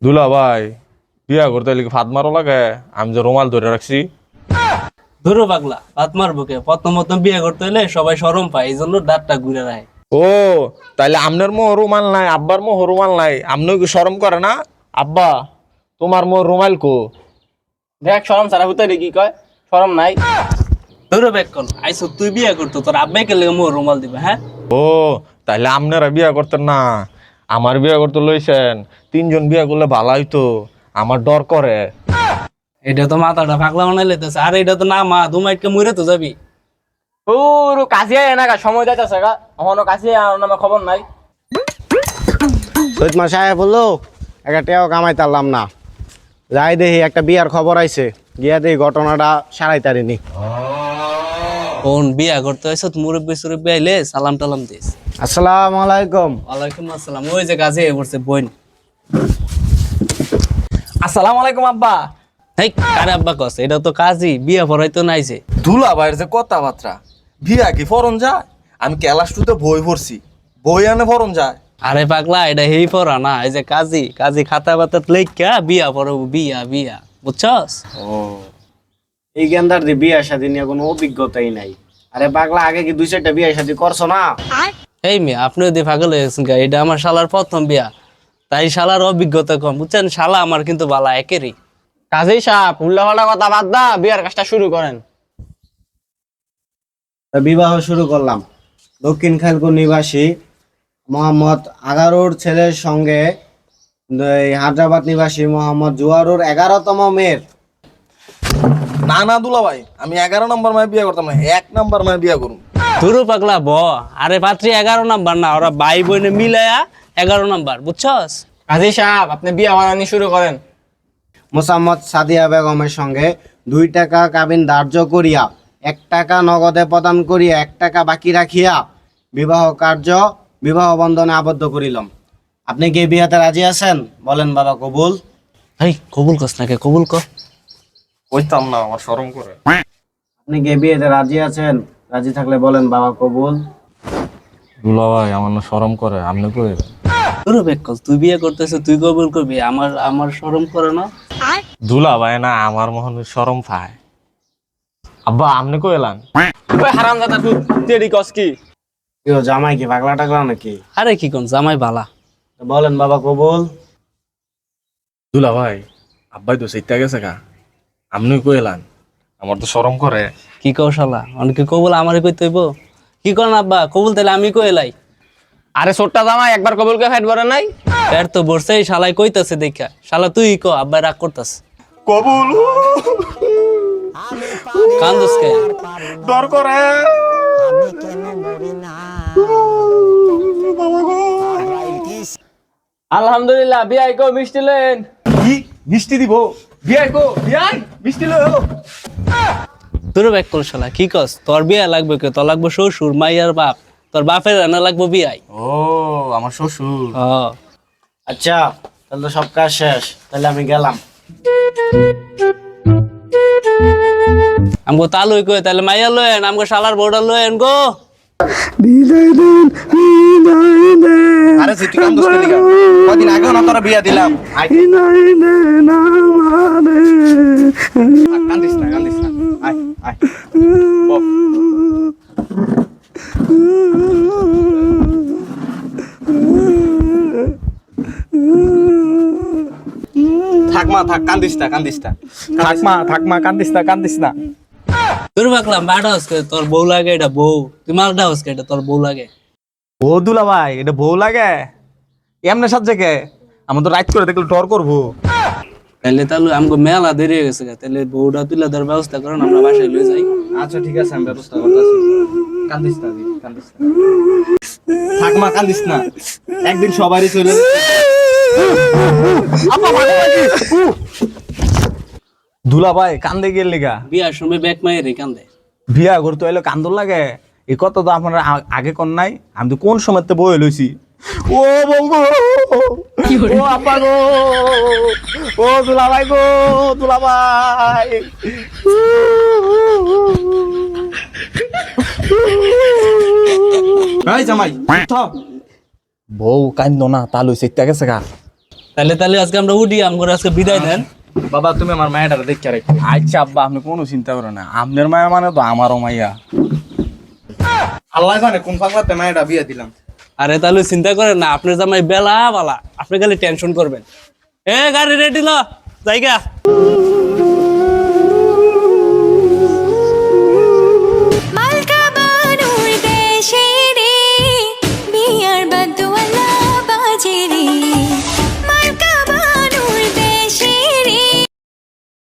দুলা ভাই বিয়া করতে হলে কি ফাঁদ মারো লাগে? আমি যে রুমাল ধরে রাখছি। ধরো পাগলা ভাত মারবো কে? প্রথম প্রথম বিয়ে করতে হলে সবাই শরম পায়, এই জন্য দাঁতটা ঘুরে রাখে। ও তাইলে আমনের মোহ রুমাল নাই, আব্বার মোহ রুমাল নাই, আমনেও কি শরম করে না? আব্বা তোমার মোহ রুমাল কো? দেখ শরম সারা হতে কি কয় শরম নাই। ধরো ব্যাক কল আইসো, তুই বিয়ে করতো তোর আব্বাই কে লেগে মোর রুমাল দিবে? হ্যাঁ ও তাইলে আপনারা বিয়া করতেন না, আমার বিয়া করতে লইছেন। তিনজন বিয়া করলে ভালো হইতো, আমার ডর করে। এটা তো মাথাটা পাগলা বানাই লেতেছে। আর এটা তো না মা দুমাইটকে মরে তো যাবি। ওর কাছে না সময় যাইতেছে গা, এখনো কাছে নামে খবর নাই। সৈয়দ মা সাহেব বললো একটা টেও কামাই তারলাম না, যাই দেখি একটা বিয়ার খবর আইছে, গিয়া দেখি ঘটনাটা সারাই তারিনি। কোন বিয়া করতে হয়েছ? মুরব্বী সুরব্বী আইলে সালাম টালাম দিস। আসসালামু আলাইকুম। ওয়ালাইকুম আসসালাম। ওই যে কাজে পড়ছে বোন। আসসালামু আলাইকুম আব্বা। হেই কারে আব্বা কস? এটা তো কাজী, বিয়া পড়াইতো নাইছে। দুলা ভাইয়ের যে কথাবার্তা, বিয়া কি ফরন যায়? আমি ক্লাস টুতে বই পড়ছি, বই আনে ফরন যায়? আরে পাগলা এটা হেই পড়া না, এই যে কাজী কাজী খাতা বাতা লেখা বিয়া পড়াবো, বিয়া বিয়া, বুঝছস? এই গেন্দার দিয়ে বিয়া শাদী নিয়ে কোনো অভিজ্ঞতাই নাই। আরে পাগলা, আগে কি দুই চারটা বিয়া শাদী করছো না? এই মেয়ে আপনিও দিয়ে পাগল হয়ে গেছেন গা। এটা আমার শালার প্রথম বিয়া, তাই শালার অভিজ্ঞতা কম, বুঝছেন? শালা আমার কিন্তু বালা একেরই। কাজী সাহেব উল্লাপাল্লা কথা বাদ দা, বিয়ার কাজটা শুরু করেন। তা বিবাহ শুরু করলাম। দক্ষিণ খালকো নিবাসী মোহাম্মদ আগারুর ছেলের সঙ্গে এই হায়দ্রাবাদ নিবাসী মোহাম্মদ জুয়ারুর 11তম মেয়ের। না না দুলা ভাই, আমি 11 নম্বর মায়ে বিয়া করতাম না, 1 নম্বর মায়ে বিয়া করুন। ধুরু পাগলা ব। আরে পাত্রী 11 নাম্বার না, ওরা ভাই বোনে মিলায়া 11 নাম্বার, বুঝছস? কাজী সাহেব আপনি বিয়া বানানি শুরু করেন। মোসাম্মদ সাদিয়া বেগমের সঙ্গে 2 টাকা কাবিন ধার্য করিয়া 1 টাকা নগদে প্রদান করিয়া 1 টাকা বাকি রাখিয়া বিবাহ বন্ধনে আবদ্ধ করিলাম। আপনি কি এই বিয়াতে রাজি আছেন? বলেন বাবা কবুল। এই কবুল কস নাকি? কবুল কর। কইতাম না, আমার শরম করে। আপনি কি এই বিয়েতে রাজি আছেন? রাজি থাকলে বলেন বাবা কবুল। দুলা ভাই আমার না শরম করে, আপনি কই? ধুরু বেকল, তুই বিয়ে করতেছ, তুই কবুল করবি, আমার আমার শরম করে না? দুলা ভাই না আমার মহন শরম পায়। আব্বা আপনি কই এলান? ওই হারামজাদা তুই তেরি কস কি? কেউ জামাই কি পাগলা টাগলা নাকি? আরে কি কোন জামাই বালা। বলেন বাবা কবুল। দুলা ভাই আব্বাই তো সেইটা গেছে গা, আপনি কই এলান? আমার তো শরম করে। কি কও শালা? অনেকে কবুল আমারে কইতে হইব? কি করেন আব্বা? কবুল তাহলে আমি কই এলাই। আরে ছোট্টা জামাই একবার কবুলকে ফাইট করে নাই? এর তো বসছেই শালাই কইতাছে দেখা। শালা তুই ক, আব্বাই রাগ করতাস। কবুল কান্দুস কে? ডর করে। আলহামদুলিল্লাহ বিয়াই কো মিষ্টি লেন। কি মিষ্টি দিব? বিয়াই কো বিয়াই মিষ্টি লও। তোর ব্যাক কল শালা, কি কস? তোর বিয়া লাগবে কে? তোর লাগবে শ্বশুর মাইয়ার বাপ, তোর বাপের রান্না লাগবে বিয়াই। ও আমার শ্বশুর। আচ্ছা তাহলে তো সব কাজ শেষ, তাহলে আমি গেলাম। আমগো তালুই কই তাহলে মাইয়া লয়েন, আমগো শালার বউটা লয়েন গো। আরে তুই কাম দোস কেলি গা? কদিন আগেও না তোরা বিয়া দিলাম। আয় কান্দিস না কান্দিস না, আয় আয় বস। থাক মা থাক, কান্দিস না কান্দিস না, থাক মা কান্দিস না কান্দিস না। তোর বাকলাম বাড়া হসকে তোর বউ লাগে, এটা বউ। তুই মালটা হসকে এটা তোর বউ লাগে। ও দুলা ভাই এটা বউ লাগে? এমনে সাজে কে? আমার তো রাইট করে দেখলে ডর করবো। তাহলে তাহলে আমগো মেলা দেরি হয়ে গেছে গা। তাহলে বউটা তুলে দেওয়ার ব্যবস্থা করেন, আমরা বাসায় লয়ে যাই। আচ্ছা ঠিক আছে, আমি ব্যবস্থা করতেছি। কান্দিস না কান্দিস না। থাক মা কান্দিস না, একদিন সবারই চলে দুলা ভাই কান্দে গেল লিগা? বিয়ার সময় ব্যাক মাইরে কান্দে। বিয়া করতে হইলে কান্দর লাগে, এই কথা তো আপনারা আগে কর নাই। আমি তো কোন সময় বই লইছি। ও বউ গো, ও আপা গো, ও দুলা ভাই গো, দুলা ভাই। এই জামাই বউ কান্দ না, তা লইছে গেছে গা। তাহলে তাহলে আজকে আমরা উঠি, আমগরে আজকে বিদায় দেন। বাবা তুমি আমার মায়ের দেখে রাখো। আচ্ছা আব্বা, আপনি কোনো চিন্তা করেন না, আপনার মায়া মানে তো আমারও মাইয়া। আল্লাহ জানে কোন ফাঁকলাতে মায়েরা বিয়ে দিলাম। আরে তাহলে চিন্তা করেন না, আপনার জামাই বেলা বালা, আপনি খালি টেনশন করবেন। এ গাড়ি রেডি ল, জায়গা।